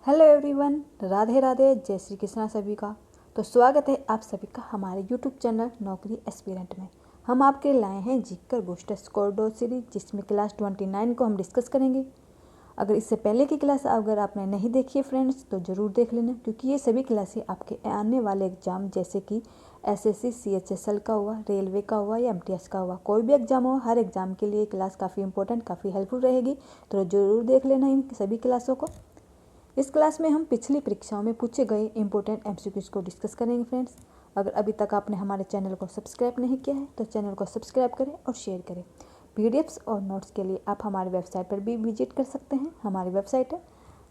Hello everyone, Radhe Radhe, जय श्री कृष्णा सभी का। तो स्वागत है आप सभी का हमारे यूट्यूब चैनल नौकरी एस्पिरेंट में। हम आपके लाए हैं जीकर बूस्टर स्कोर डो सीरीज, जिसमें क्लास 29 को हम डिस्कस करेंगे। अगर इससे पहले की क्लास अगर आपने नहीं देखी है फ्रेंड्स, तो ज़रूर देख लेना, क्योंकि ये सभी क्लासें आपके आने वाले एग्जाम जैसे कि एसएससी CHSL का हुआ, रेलवे का हुआ या MTS का हुआ, कोई भी एग्जाम हो, हर एग्जाम के लिए क्लास काफ़ी इंपॉर्टेंट, काफ़ी हेल्पफुल रहेगी। तो ज़रूर देख लेना इन सभी क्लासों को। इस क्लास में हम पिछली परीक्षाओं में पूछे गए इंपॉर्टेंट MCQs को डिस्कस करेंगे फ्रेंड्स। अगर अभी तक आपने हमारे चैनल को सब्सक्राइब नहीं किया है तो चैनल को सब्सक्राइब करें और शेयर करें। PDFs और नोट्स के लिए आप हमारी वेबसाइट पर भी विजिट कर सकते हैं। हमारी वेबसाइट है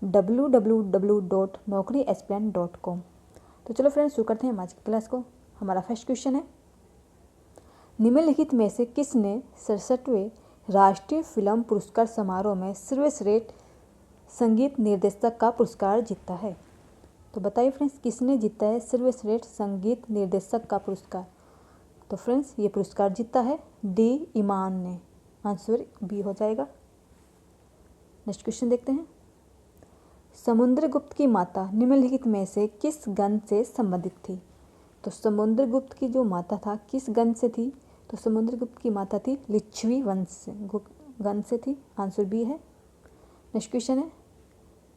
www.naukriaspirant.com। तो चलो फ्रेंड्स, शुरू करते हैं आज की क्लास को। हमारा फर्स्ट क्वेश्चन है, निम्नलिखित में से किसने 67वें राष्ट्रीय फिल्म पुरस्कार समारोह में सर्वश्रेष्ठ संगीत निर्देशक का पुरस्कार जीता है? तो बताइए फ्रेंड्स, किसने जीता है सर्वश्रेष्ठ संगीत निर्देशक का पुरस्कार? तो फ्रेंड्स, ये पुरस्कार जीता है डी इमान ने। आंसर बी हो जाएगा। नेक्स्ट क्वेश्चन देखते हैं, समुद्रगुप्त की माता निम्नलिखित में से किस गण से संबंधित थी? तो समुद्रगुप्त की जो माता था किस गण से थी? तो समुद्रगुप्त की माता थी लिच्छवी वंश गण से थी। आंसर बी है। नेक्स्ट क्वेश्चन है,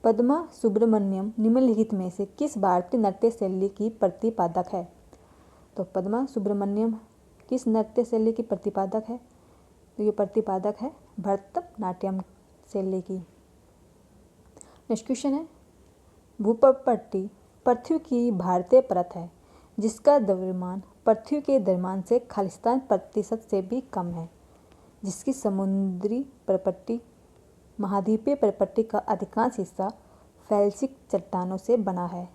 पद्मा सुब्रमण्यम निम्नलिखित में से किस भारतीय नृत्य शैली की प्रतिपादक है? तो पद्मा सुब्रमण्यम किस नृत्य शैली की प्रतिपादक है? तो ये प्रतिपादक है भरतनाट्यम शैली की। नेक्स्ट क्वेश्चन है, भूपट्टी पृथ्वी की भारतीय परत है जिसका द्रव्यमान पृथ्वी के द्रव्यमान से 40% से भी कम है, जिसकी समुद्री परपट्टी महाद्वीपीय परपट्टी का अधिकांश हिस्सा फेल्सिक चट्टानों से बना है।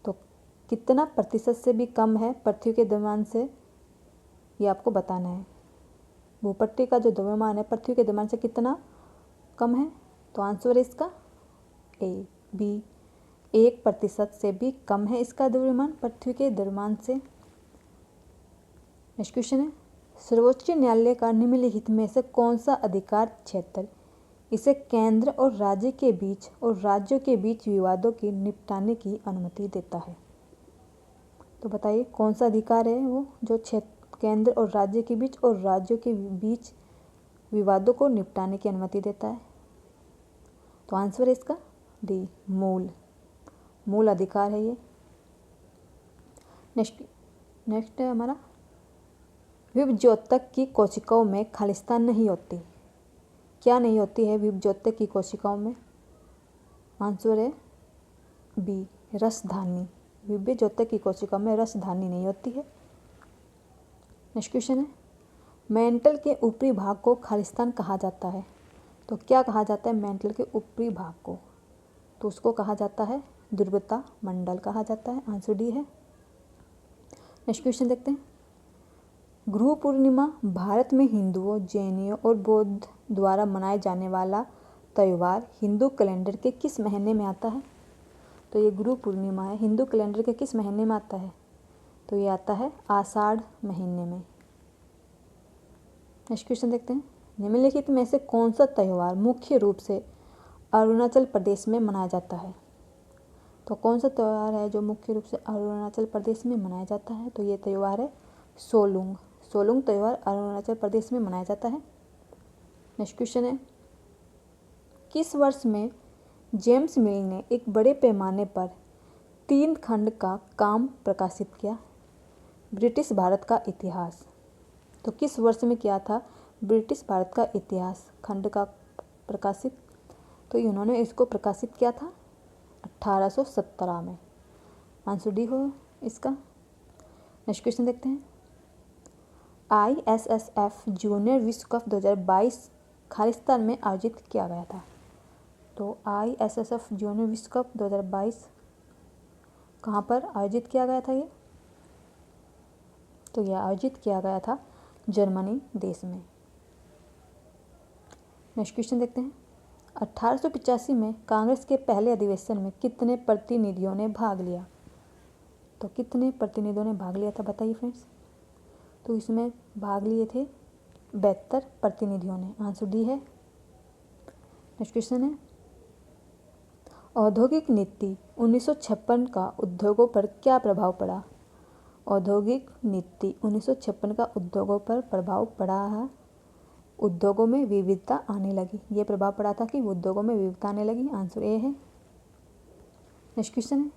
तो कितना प्रतिशत से भी कम है पृथ्वी के द्रव्यमान से, ये आपको बताना है। भूपट्टी का जो द्रव्यमान है पृथ्वी के द्रव्यमान से कितना कम है? तो आंसर है इसका ए बी, 1% से भी कम है इसका द्रव्यमान पृथ्वी के द्रव्यमान से। नेक्स्ट क्वेश्चन है, सर्वोच्च न्यायालय का निम्नलिखित में से कौन सा अधिकार क्षेत्र इसे केंद्र और राज्य के बीच और राज्यों के बीच विवादों की निपटाने की अनुमति देता है? तो बताइए कौन सा अधिकार है वो जो केंद्र और राज्य के बीच और राज्यों के बीच विवादों को निपटाने की अनुमति देता है? तो आंसर है इसका डी, मूल अधिकार है ये। नेक्स्ट है हमारा, विभज्योतक की कोशिकाओं में खालिस्तान नहीं होती। क्या नहीं होती है विभज्योतक की कोशिकाओं में? आंसर है बी, रसधानी। विभज्योतक की कोशिकाओं में रसधानी नहीं होती है। नेक्स्ट क्वेश्चन है, मेंटल के ऊपरी भाग को खालिस्तान कहा जाता है। तो क्या कहा जाता है मेंटल के ऊपरी भाग को? तो उसको कहा जाता है ध्रुवता मंडल कहा जाता है। आंसर डी है। नेक्स्ट क्वेश्चन देखते हैं, गुरु पूर्णिमा भारत में हिंदुओं, जैनियों और बौद्ध द्वारा मनाए जाने वाला त्यौहार हिंदू कैलेंडर के किस महीने में आता है? तो ये गुरु पूर्णिमा है हिंदू कैलेंडर के किस महीने में आता है? तो ये आता है आषाढ़ महीने में। नेक्स्ट क्वेश्चन देखते हैं, निम्नलिखित में से कौन सा त्यौहार मुख्य रूप से अरुणाचल प्रदेश में मनाया जाता है? तो कौन सा त्यौहार है जो मुख्य रूप से अरुणाचल प्रदेश में मनाया जाता है? तो ये त्यौहार है सोलुंग त्यौहार अरुणाचल प्रदेश में मनाया जाता है। नेक्स्ट क्वेश्चन है, किस वर्ष में जेम्स मिल ने एक बड़े पैमाने पर 3 खंड का काम प्रकाशित किया? ब्रिटिश भारत का इतिहास। तो किस वर्ष में किया था ब्रिटिश भारत का इतिहास खंड का प्रकाशित? तो उन्होंने इसको प्रकाशित किया था 1817 में। आंसर डी हो इसका। नेक्स्ट क्वेश्चन देखते हैं, ISSF जूनियर विश्व कप 2022 खालिस्तान में आयोजित किया गया था। तो ISSF जूनियर विश्व कप 2022 कहाँ पर आयोजित किया गया था ये? तो यह आयोजित किया गया था जर्मनी देश में। नेक्स्ट क्वेश्चन देखते हैं, 1885 में कांग्रेस के पहले अधिवेशन में कितने प्रतिनिधियों ने भाग लिया? तो कितने प्रतिनिधियों ने भाग लिया था बताइए फ्रेंड्स? तो इसमें भाग लिए थे 72 प्रतिनिधियों ने। आंसर डी है। नेक्स्ट क्वेश्चन है, औद्योगिक नीति 1956 का उद्योगों पर क्या प्रभाव पड़ा? औद्योगिक नीति 1956 का उद्योगों पर प्रभाव पड़ा है। उद्योगों में विविधता आने लगी। ये प्रभाव पड़ा था कि उद्योगों में विविधता आने लगी। आंसर ए है। नेक्स्ट क्वेश्चन है,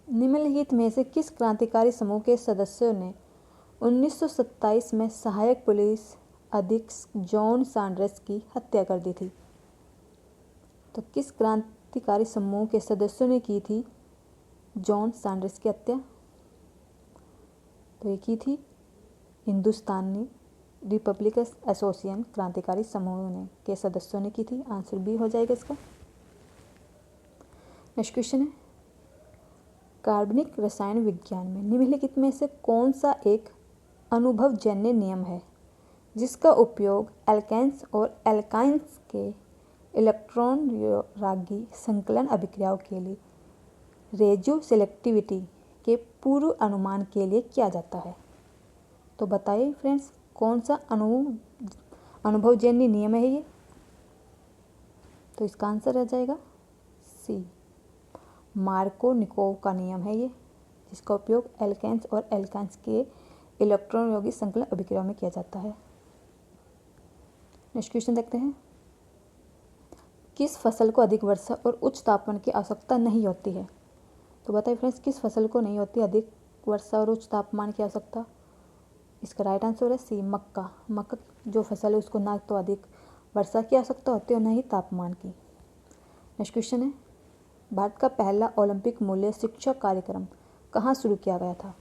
निम्नलिखित में से किस क्रांतिकारी समूह के सदस्यों ने 1927 में सहायक पुलिस अधीक्षक जॉन सैंडर्स की हत्या कर दी थी? तो किस क्रांतिकारी समूह के सदस्यों ने की थी जॉन सैंडर्स की हत्या? तो ये की थी हिंदुस्तानी रिपब्लिकन एसोसिएशन क्रांतिकारी समूह ने के सदस्यों ने की थी। आंसर बी हो जाएगा इसका। नेक्स्ट क्वेश्चन है, कार्बनिक रसायन विज्ञान में निम्नलिखित में से कौन सा एक अनुभवजन्य नियम है जिसका उपयोग एल्केन्स और एल्काइंस के इलेक्ट्रॉन रागी संकलन अभिक्रियाओं के लिए रेजियो सेलेक्टिविटी के पूर्व अनुमान के लिए किया जाता है? तो बताइए फ्रेंड्स, कौन सा अनुभवजन्य नियम है ये? तो इसका आंसर आ जाएगा सी, मार्कोनिकोव का नियम है ये, जिसका उपयोग एल्केन्स और एल्काइंस के इलेक्ट्रॉन यौगिक संकलन अभिक्रिया में किया जाता है। नेक्स्ट क्वेश्चन देखते हैं, किस फसल को अधिक वर्षा और उच्च तापमान की आवश्यकता नहीं होती है? तो बताइए फ्रेंड्स, किस फसल को नहीं होती अधिक वर्षा और उच्च तापमान की आवश्यकता? इसका राइट आंसर है सी, मक्का। मक्का जो फसल है उसको ना तो अधिक वर्षा की आवश्यकता होती है और ना ही तापमान की। नेक्स्ट क्वेश्चन है, भारत का पहला ओलंपिक मूल्य शिक्षा कार्यक्रम कहाँ शुरू किया गया था?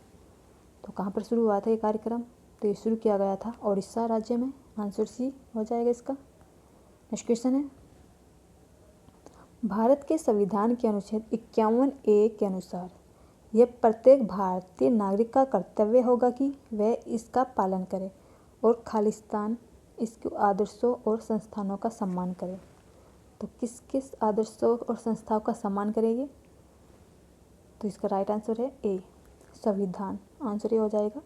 तो कहाँ पर शुरू हुआ था ये कार्यक्रम? तो ये शुरू किया गया था उड़ीसा राज्य में। आंसर सी हो जाएगा इसका। नेक्स्ट क्वेश्चन है, भारत के संविधान के अनुच्छेद 51A के अनुसार यह प्रत्येक भारतीय नागरिक का कर्तव्य होगा कि वह इसका पालन करे और खालिस्तान इसके आदर्शों और संस्थानों का सम्मान करे। तो किस किस आदर्शों और संस्थाओं का सम्मान करेंगे? तो इसका राइट आंसर है ए, संविधान। आंसर ये हो जाएगा,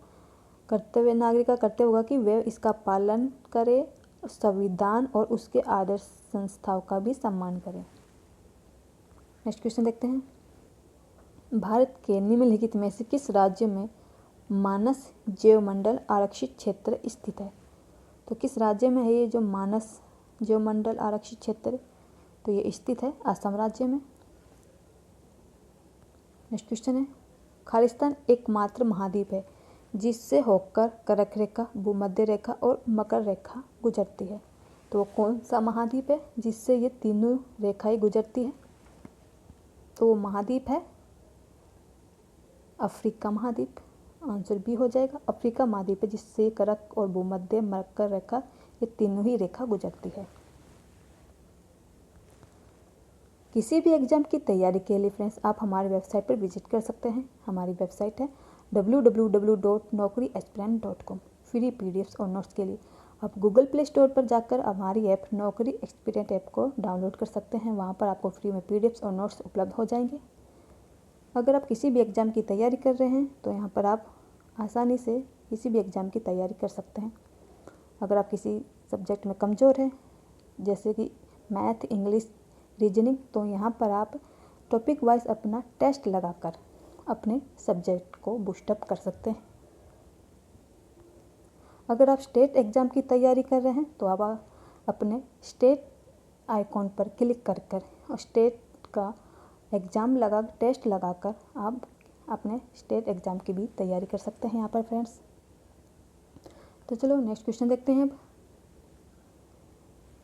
कर्तव्य नागरिक का कर्तव्य होगा कि वह इसका पालन करे, संविधान और उसके आदर्श संस्थाओं का भी सम्मान करे। नेक्स्ट क्वेश्चन देखते हैं, भारत के निम्नलिखित में से किस राज्य में मानस जैवमंडल आरक्षित क्षेत्र स्थित है? तो किस राज्य में है ये जो मानस जैवमंडल आरक्षित क्षेत्र? तो ये स्थित है असम राज्य में। नेक्स्ट क्वेश्चन है, खालिस्तान एकमात्र महाद्वीप है जिससे होकर कर्क रेखा, भूमध्य रेखा और मकर रेखा गुजरती है। तो वो कौन सा महाद्वीप है जिससे ये तीनों रेखाएं गुजरती है? तो वो महाद्वीप है अफ्रीका महाद्वीप। आंसर बी हो जाएगा, अफ्रीका महाद्वीप है जिससे कर्क और भूमध्य मकर रेखा ये तीनों ही रेखा गुजरती है। किसी भी एग्जाम की तैयारी के लिए फ्रेंड्स आप हमारी वेबसाइट पर विजिट कर सकते हैं। हमारी वेबसाइट है www.naukriaspirant.com। फ्री पीडीएफ्स और नोट्स के लिए आप गूगल प्ले स्टोर पर जाकर हमारी ऐप नौकरी एक्सपीरियंट ऐप को डाउनलोड कर सकते हैं। वहाँ पर आपको फ्री में पीडीएफ्स और नोट्स उपलब्ध हो जाएंगे। अगर आप किसी भी एग्ज़ाम की तैयारी कर रहे हैं तो यहाँ पर आप आसानी से किसी भी एग्ज़ाम की तैयारी कर सकते हैं। अगर आप किसी सब्जेक्ट में कमज़ोर हैं जैसे कि मैथ, इंग्लिश, रीजनिंग, तो यहाँ पर आप टॉपिक वाइज अपना टेस्ट लगाकर अपने सब्जेक्ट को बूस्टअप कर सकते हैं। अगर आप स्टेट एग्ज़ाम की तैयारी कर रहे हैं तो आप अपने स्टेट आइकॉन पर क्लिक कर और स्टेट का एग्ज़ाम टेस्ट लगाकर आप अपने स्टेट एग्ज़ाम की भी तैयारी कर सकते हैं यहाँ पर फ्रेंड्स। तो चलो नेक्स्ट क्वेश्चन देखते हैं अब,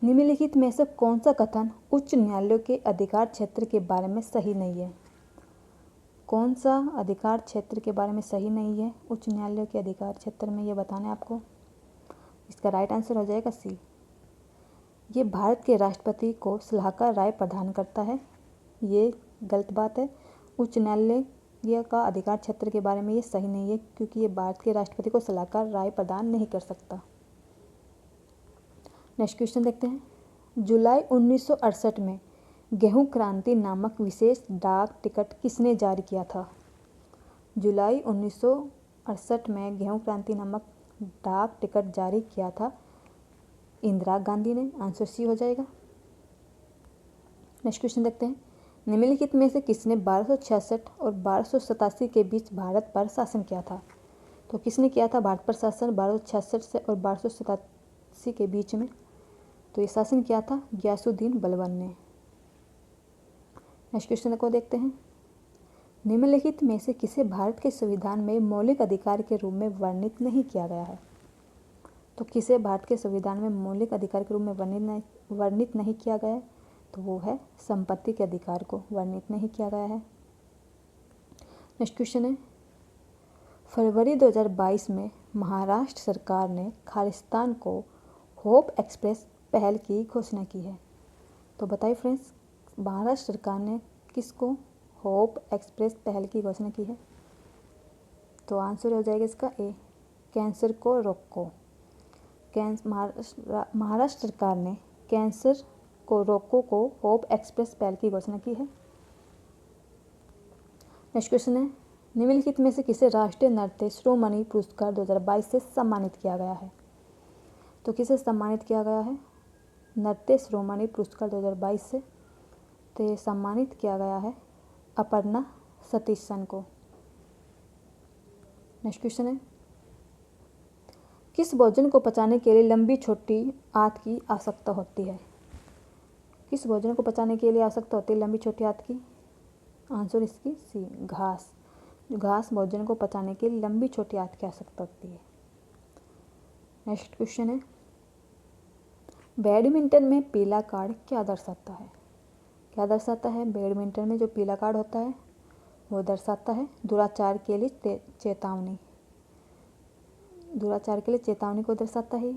निम्नलिखित में से कौन सा कथन उच्च न्यायालय के अधिकार क्षेत्र के बारे में सही नहीं है? कौन सा अधिकार क्षेत्र के बारे में सही नहीं है उच्च न्यायालय के अधिकार क्षेत्र में, ये बताना है आपको। इसका राइट आंसर हो जाएगा सी, ये भारत के राष्ट्रपति को सलाहकार राय प्रदान करता है। ये गलत बात है। उच्च न्यायालय का अधिकार क्षेत्र के बारे में ये सही नहीं है क्योंकि ये भारत के राष्ट्रपति को सलाहकार राय प्रदान नहीं कर सकता। नेक्स्ट क्वेश्चन देखते हैं, जुलाई 1968 में गेहूं क्रांति नामक विशेष डाक टिकट किसने जारी किया था? जुलाई 1968 में गेहूं क्रांति नामक डाक टिकट जारी किया था इंदिरा गांधी ने। आंसर सी हो जाएगा। नेक्स्ट क्वेश्चन देखते हैं, निम्नलिखित में से किसने 1266 और 1287 के बीच भारत पर शासन किया था? तो किसने किया था भारत पर शासन 1266 से और 1287 के बीच में? तो ये शासन किया था गियासुद्दीन बलबन ने। नेक्स्ट क्वेश्चन को देखते हैं। निम्नलिखित में से किसे भारत के संविधान में मौलिक अधिकार के रूप में वर्णित नहीं किया गया है? तो किसे भारत के संविधान में मौलिक अधिकार के रूप में वर्णित नहीं किया गया है? तो वो है संपत्ति के अधिकार को वर्णित नहीं किया गया है। नेक्स्ट क्वेश्चन है, फरवरी 2022 में महाराष्ट्र सरकार ने खालिस्तान को होप एक्सप्रेस पहल की घोषणा की है। तो बताइए फ्रेंड्स, महाराष्ट्र सरकार ने किसको होप एक्सप्रेस पहल की घोषणा की है? तो आंसर हो जाएगा इसका ए, कैंसर को रोको। महाराष्ट्र सरकार ने कैंसर को रोको को होप एक्सप्रेस पहल की घोषणा की है। नेक्स्ट क्वेश्चन है, निम्नलिखित में से किसे राष्ट्रीय नृत्य शिरोमणि पुरस्कार 2022 से सम्मानित किया गया है? तो किसे सम्मानित किया गया है नृत्य शिरोमणि पुरस्कार 2022 से? तो ये सम्मानित किया गया है अपर्णा सतीशन को। नेक्स्ट क्वेश्चन है, किस भोजन को पचाने के लिए लंबी छोटी आंत की आवश्यकता होती है? किस भोजन को पचाने के लिए आवश्यकता होती है लंबी छोटी आंत की? आंसर इसकी सी, घास। घास भोजन को पचाने के लिए लंबी छोटी आंत की आवश्यकता होती है। नेक्स्ट क्वेश्चन है, बैडमिंटन में पीला कार्ड क्या दर्शाता है? क्या दर्शाता है? बैडमिंटन में जो पीला कार्ड होता है वो दर्शाता है दुराचार के लिए चेतावनी। दुराचार के लिए चेतावनी को दर्शाता है।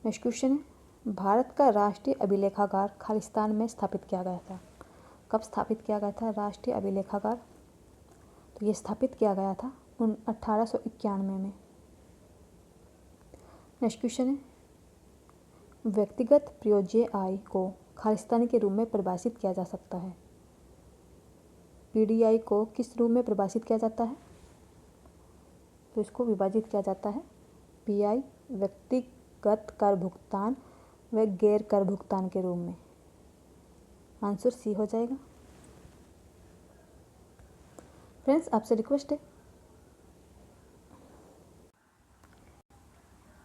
नेक्स्ट क्वेश्चन है, भारत का राष्ट्रीय अभिलेखागार खालिस्तान में स्थापित किया गया था। कब स्थापित किया गया था राष्ट्रीय अभिलेखागार? तो ये स्थापित किया गया था 1891 में। नेक्स्ट क्वेश्चन है, व्यक्तिगत प्रयोज्य आय को खालिस्तान के रूप में परिभाषित किया जा सकता है। पीडीआई को किस रूप में परिभाषित किया जाता है? तो इसको विभाजित किया जाता है पीआई, व्यक्तिगत कर भुगतान व गैर कर भुगतान के रूप में। आंसर सी हो जाएगा। फ्रेंड्स, आपसे रिक्वेस्ट है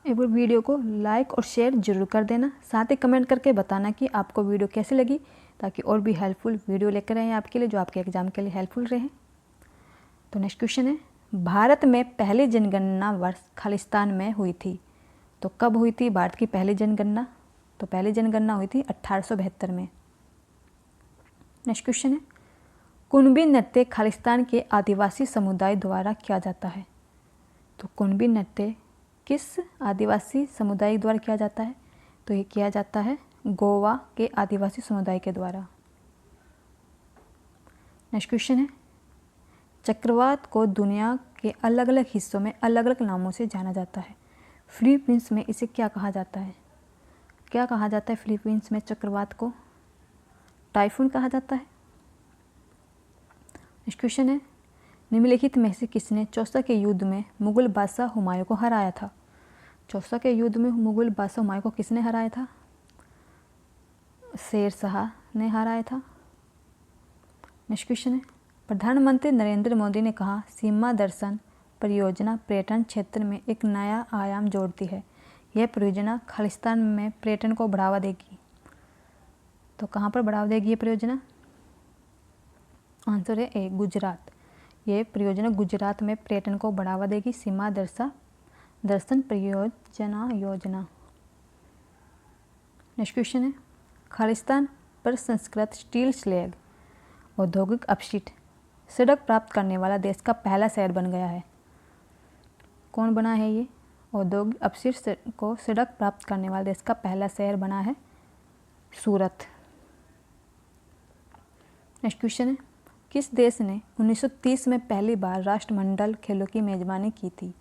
एक बार वीडियो को लाइक और शेयर जरूर कर देना, साथ ही कमेंट करके बताना कि आपको वीडियो कैसी लगी, ताकि और भी हेल्पफुल वीडियो लेकर आए आपके लिए, जो आपके एग्जाम के लिए हेल्पफुल रहे। तो नेक्स्ट क्वेश्चन है, भारत में पहली जनगणना वर्ष खालिस्तान में हुई थी। तो कब हुई थी भारत की पहली जनगणना? तो पहली जनगणना हुई थी 1872 में। नेक्स्ट क्वेश्चन है, कुणबी नृत्य खालिस्तान के आदिवासी समुदाय द्वारा किया जाता है। तो कुणबी नृत्य किस आदिवासी समुदाय द्वारा किया जाता है? तो ये किया जाता है गोवा के आदिवासी समुदाय के द्वारा। नेक्स्ट क्वेश्चन है, चक्रवात को दुनिया के अलग अलग हिस्सों में अलग अलग नामों से जाना जाता है। फिलीपींस में इसे क्या कहा जाता है? क्या कहा जाता है फिलीपींस में चक्रवात को? टाइफून कहा जाता है। नेक्स्ट क्वेश्चन है, निम्नलिखित में से किसने चौसा के युद्ध में मुगल बादशाह हुमायूं को हराया था? चौसा के युद्ध में मुगल बादशाह हुमायूं को किसने हराया था? शेर शाह ने हराया था। नेक्स्ट क्वेश्चन है, प्रधानमंत्री नरेंद्र मोदी ने कहा सीमा दर्शन परियोजना पर्यटन क्षेत्र में एक नया आयाम जोड़ती है। यह परियोजना खालिस्तान में पर्यटन को बढ़ावा देगी। तो कहाँ पर बढ़ावा देगी ये परियोजना? आंसर है ए, गुजरात। ये परियोजना गुजरात में पर्यटन को बढ़ावा देगी, सीमा दर्शन परियोजना योजना। नेक्स्ट क्वेश्चन है, खालिस्तान पर संस्कृत स्टील स्लैग औद्योगिक अपशिष्ट सड़क प्राप्त करने वाला देश का पहला शहर बन गया है। कौन बना है ये? औद्योगिक अपशिष्ट को सड़क प्राप्त करने वाला देश का पहला शहर बना है सूरत। नेक्स्ट क्वेश्चन है, किस देश ने 1930 में पहली बार राष्ट्रमंडल खेलों की मेजबानी की थी?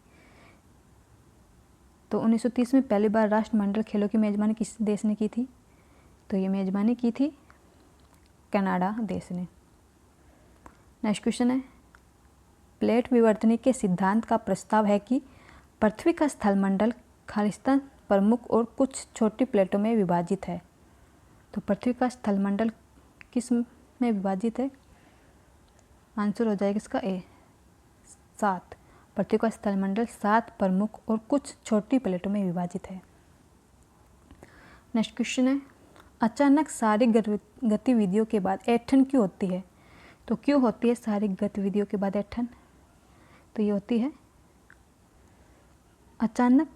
तो 1930 में पहली बार राष्ट्रमंडल खेलों की मेजबानी किस देश ने की थी? तो ये मेजबानी की थी कनाडा देश ने। नेक्स्ट क्वेश्चन है, प्लेट विवर्तनी के सिद्धांत का प्रस्ताव है कि पृथ्वी का स्थलमंडल खालिस्तान प्रमुख और कुछ छोटी प्लेटों में विभाजित है। तो पृथ्वी का स्थलमंडल किस में विभाजित है? आंसर हो जाएगा इसका ए 7। पृथ्वी का स्थलमंडल 7 प्रमुख और कुछ छोटी प्लेटों में विभाजित है। नेक्स्ट क्वेश्चन है, अचानक शारीरिक गतिविधियों के बाद ऐंठन क्यों होती है? तो क्यों होती है शारीरिक गतिविधियों के बाद ऐंठन? तो ये होती है अचानक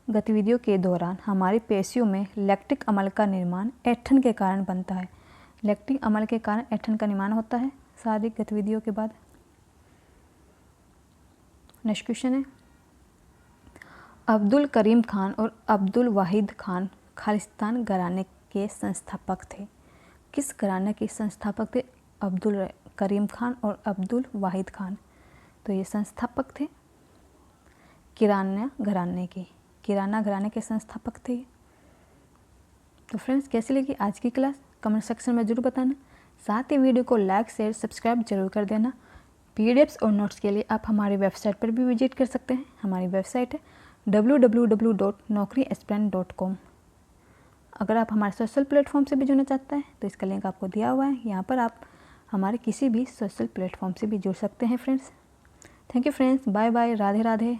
गतिविधियों के दौरान हमारी पेशियों में लैक्टिक अम्ल का निर्माण ऐंठन के कारण बनता है। लैक्टिक अम्ल के कारण ऐंठन का निर्माण होता है शारीरिक गतिविधियों के बाद। नेक्स्ट क्वेश्चन है, अब्दुल करीम खान और अब्दुल वाहिद खान खालिस्तान घराने के संस्थापक थे। किस घराने के संस्थापक थे? अब्दुल करीम खान और अब्दुल वाहिद खान। तो ये संस्थापक थे किराना घराने के संस्थापक थे। तो फ्रेंड्स, कैसी लगी आज की क्लास? कमेंट सेक्शन में जरूर बताना। साथ ही वीडियो को लाइक शेयर सब्सक्राइब जरूर कर देना। पीडीएफ्स और नोट्स के लिए आप हमारी वेबसाइट पर भी विजिट कर सकते हैं। हमारी वेबसाइट है www.naukriaspirant.com। अगर आप हमारे सोशल प्लेटफॉर्म से भी जुड़ना चाहते हैं तो इसका लिंक आपको दिया हुआ है। यहाँ पर आप हमारे किसी भी सोशल प्लेटफॉर्म से भी जुड़ सकते हैं friends. Thank you friends, bye bye, Radhe Radhe.